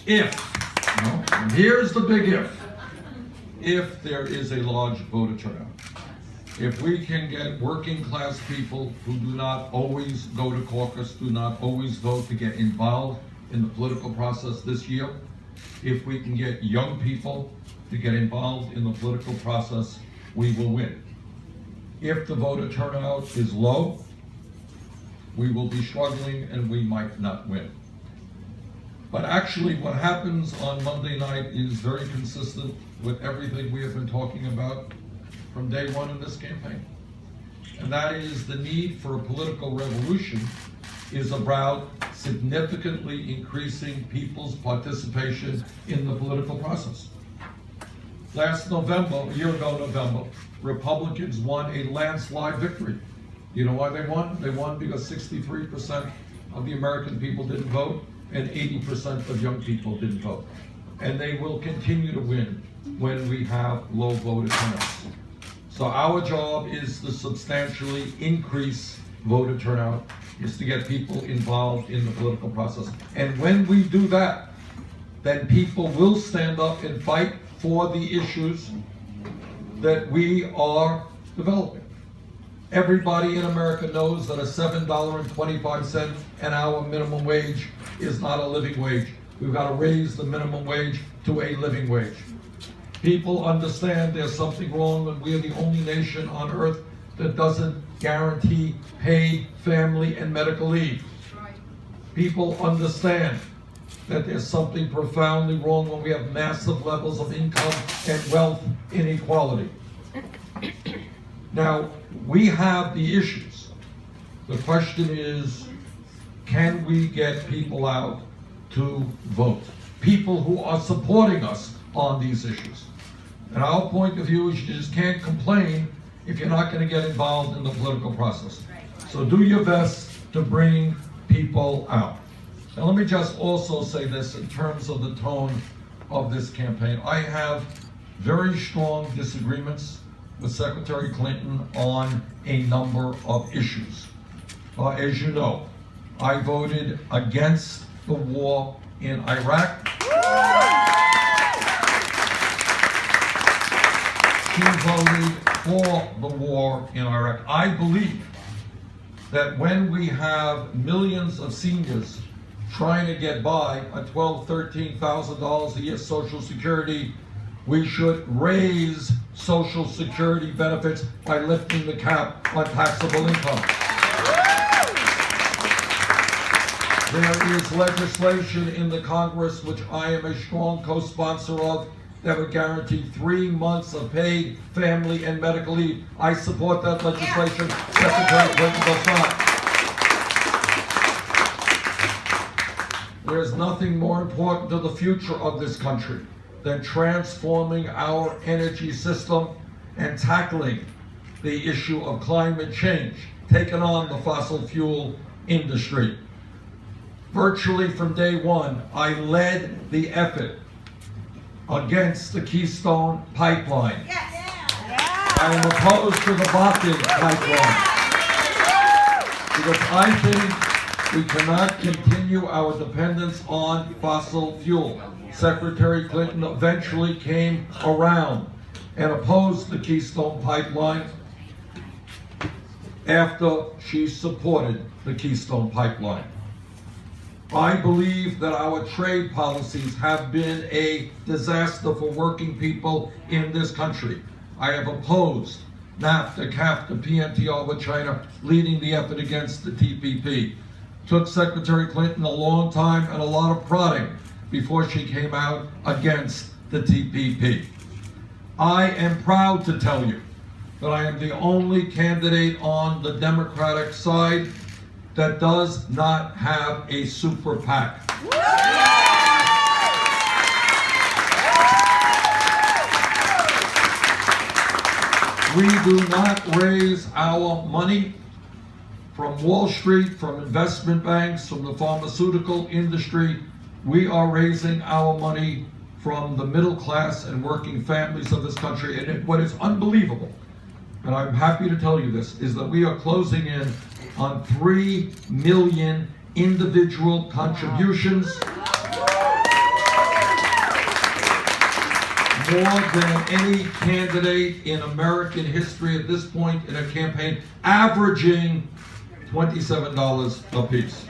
and here's the big if there is a large voter turnout, if we can get working class people who do not always go to caucus, do not always vote, to get involved in the political process this year, if we can get young people to get involved in the political process, we will win. If the voter turnout is low, we will be struggling and we might not win. But actually what happens on Monday night is very consistent with everything we have been talking about from day one in this campaign. And that is the need for a political revolution is about significantly increasing people's participation in the political process. Last November, a year ago November, Republicans won a landslide victory. You know why they won? They won because 63% of the American people didn't vote and 80% of young people didn't vote. And they will continue to win when we have low voter turnouts. So our job is to substantially increase voter turnout, is to get people involved in the political process. And when we do that, then people will stand up and fight for the issues that we are developing. Everybody in America knows that a $7.25 an hour minimum wage is not a living wage. We've got to raise the minimum wage to a living wage. People understand there's something wrong and we're the only nation on earth that doesn't guarantee paid family and medical leave. People understand that there's something profoundly wrong when we have massive levels of income and wealth inequality. Now, we have the issues. The question is, can we get people out to vote? People who are supporting us on these issues. And our point of view is you just can't complain if you're not going to get involved in the political process. So do your best to bring people out. And let me just also say this in terms of the tone of this campaign. I have very strong disagreements with Secretary Clinton on a number of issues. As you know, I voted against the war in Iraq. She voted for the war in Iraq. I believe that when we have millions of seniors trying to get by on $12,000, $13,000 a year Social Security, we should raise Social Security benefits by lifting the cap on taxable income. There is legislation in the Congress, which I am a strong co-sponsor of, that would guarantee 3 months of paid family and medical leave. I support that legislation. Secretary Clinton does not. There is nothing more important to the future of this country than transforming our energy system and tackling the issue of climate change, taking on the fossil fuel industry. Virtually from day one, I led the effort against the Keystone Pipeline. I am opposed to the Bakken Pipeline because I think we cannot continue our dependence on fossil fuel. Secretary Clinton eventually came around and opposed the Keystone Pipeline after she supported the Keystone Pipeline. I believe that our trade policies have been a disaster for working people in this country. I have opposed NAFTA, CAFTA, PNTR with China, leading the effort against the TPP. Took Secretary Clinton a long time and a lot of prodding before she came out against the TPP. I am proud to tell you that I am the only candidate on the Democratic side that does not have a super PAC. We do not raise our money from Wall Street, from investment banks, from the pharmaceutical industry. We are raising our money from the middle class and working families of this country. And what is unbelievable, and I'm happy to tell you this, is that we are closing in on 3 million individual contributions. more than any candidate in American history at this point in a campaign, averaging $27 apiece.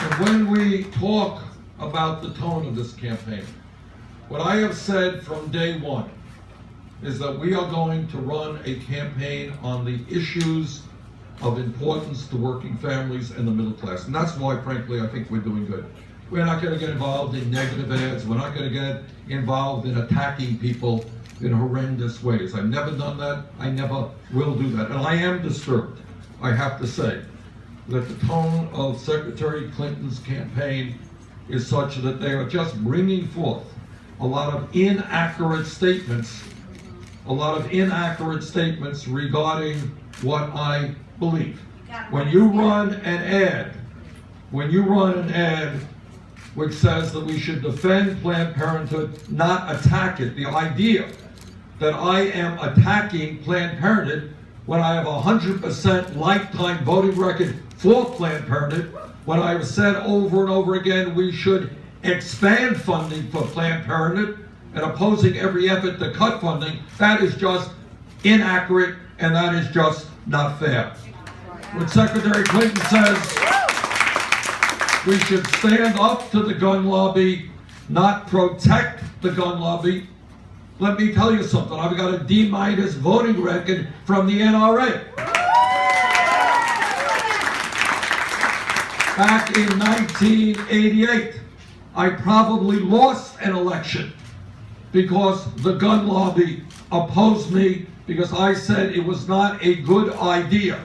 And when we talk about the tone of this campaign, what I have said from day one is that we are going to run a campaign on the issues of importance to working families and the middle class. And that's why, frankly, I think we're doing good. We're not going to get involved in negative ads. We're not going to get involved in attacking people in horrendous ways. I've never done that. I never will do that. And I am disturbed, I have to say, that the tone of Secretary Clinton's campaign is such that they are just bringing forth a lot of inaccurate statements regarding what I believe. When you run an ad which says that we should defend Planned Parenthood, not attack it, the idea that I am attacking Planned Parenthood when I have a 100% lifetime voting record for Planned Parenthood, when I have said over and over again we should expand funding for Planned Parenthood and opposing every effort to cut funding, that is just inaccurate and that is just not fair. When Secretary Clinton says we should stand up to the gun lobby, not protect the gun lobby, let me tell you something. I've got a D- voting record from the NRA. Back in 1988, I probably lost an election because the gun lobby opposed me because I said it was not a good idea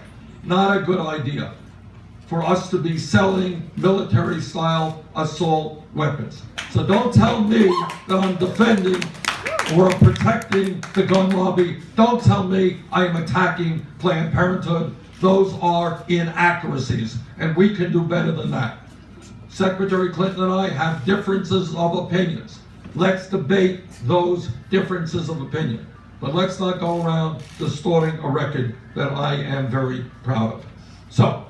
for us to be selling military-style assault weapons. So don't tell me that I'm defending or protecting the gun lobby. Don't tell me I am attacking Planned Parenthood. Those are inaccuracies, and we can do better than that. Secretary Clinton and I have differences of opinions. Let's debate those differences of opinion. But let's not go around distorting a record that I am very proud of. So,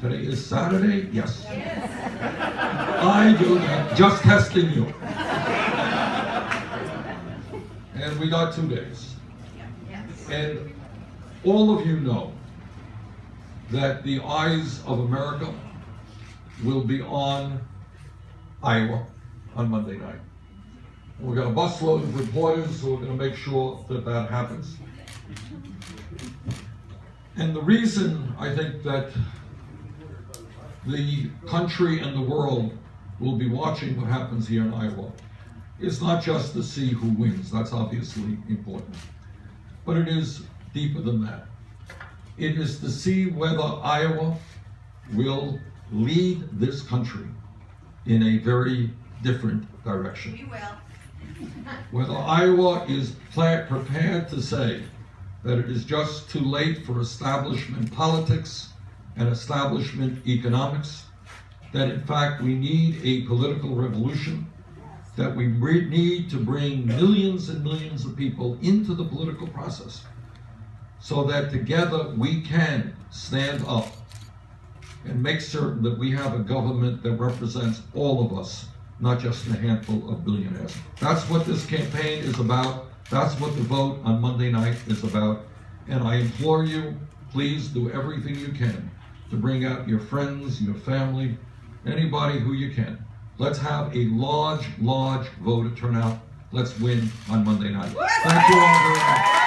today is Saturday? Yes. I do that, just testing you. And we got 2 days. And all of you know that the eyes of America will be on Iowa on Monday night. And we've got a busload of reporters who are going to make sure that that happens. And the reason I think that the country and the world will be watching what happens here in Iowa is not just to see who wins. That's obviously important. But it is deeper than that. It is to see whether Iowa will lead this country in a very different direction. We will. Whether Iowa is prepared to say that it is just too late for establishment politics and establishment economics, that in fact we need a political revolution, that we need to bring millions and millions of people into the political process so that together we can stand up and make certain that we have a government that represents all of us, not just a handful of billionaires. That's what this campaign is about. That's what the vote on Monday night is about. And I implore you, please do everything you can to bring out your friends, your family, anybody who you can. Let's have a large voter turnout. Let's win on Monday night. Thank you all very much.